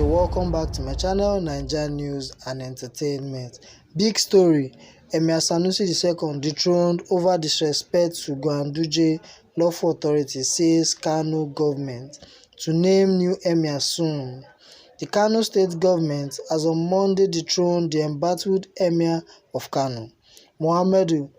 welcome back to my channel, NAIJA News and Entertainment. Big story: Emir Sanusi II dethroned over disrespect to Ganduje. Lawful authority says Kano government to name new emir soon. The Kano State government has on Monday dethroned the embattled Emir of Kano, Emir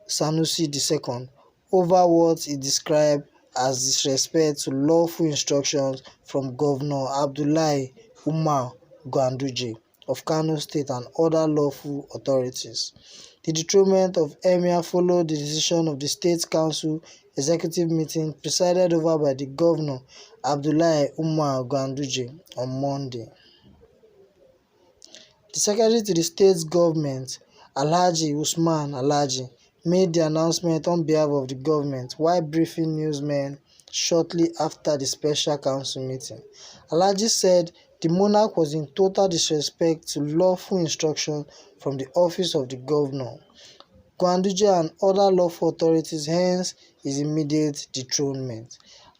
Sanusi II, over what he described as disrespect to lawful instructions from Governor Abdullahi Umar Ganduje of Kano State and other lawful authorities. The dethronement of Emir followed the decision of the State Council executive meeting presided over by the Governor Abdullahi Umar Ganduje on Monday. The Secretary to the State Government, Alhaji Usman Alhaji, made the announcement on behalf of the government while briefing newsmen shortly after the Special Council meeting. Alhaji said the monarch was in total disrespect to lawful instruction from the office of the governor, Ganduje and other lawful authorities, hence his immediate dethronement.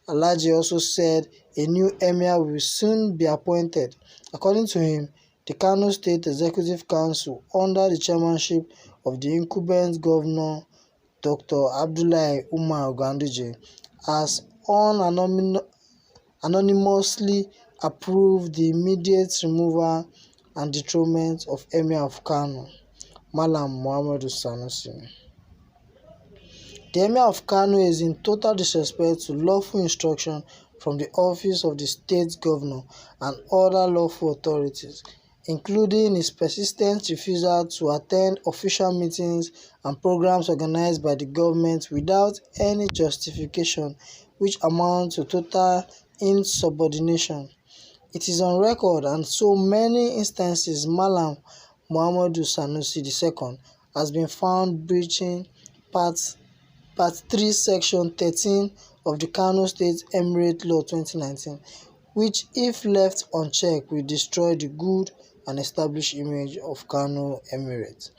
Alhaji also said a new emir will soon be appointed. According to him, the Kano State Executive Council, under the chairmanship of the incumbent governor, Dr. Abdullahi Umar Ganduje, has unanimously approved the immediate removal and dethronement of Emir of Kano, Emir Sanusi. The Emir of Kano is in total disrespect to lawful instruction from the office of the state governor and other lawful authorities, including his persistent refusal to attend official meetings and programs organized by the government without any justification, which amounts to total insubordination. It is on record, and so many instances Emir Sanusi II has been found breaching Part 3, Section 13 of the Kano State Emirate Law 2019, which, if left unchecked, will destroy the good and established image of Kano Emirate.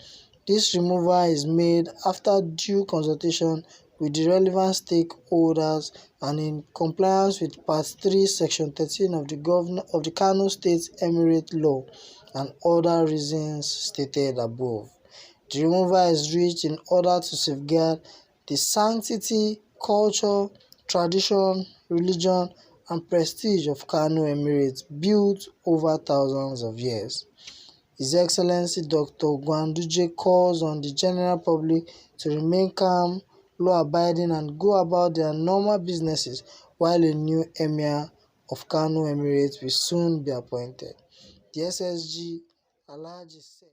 This removal is made after due consultation with the relevant stakeholders and in compliance with Part 3, Section 13 of the Kano State Emirate Law and other reasons stated above. The removal is reached in order to safeguard the sanctity, culture, tradition, religion, and prestige of Kano Emirate, built over thousands of years. His Excellency Dr. Ganduje calls on the general public to remain calm, law-abiding, and go about their normal businesses while a new Emir of Kano Emirate will soon be appointed. The SSG Alhaji said.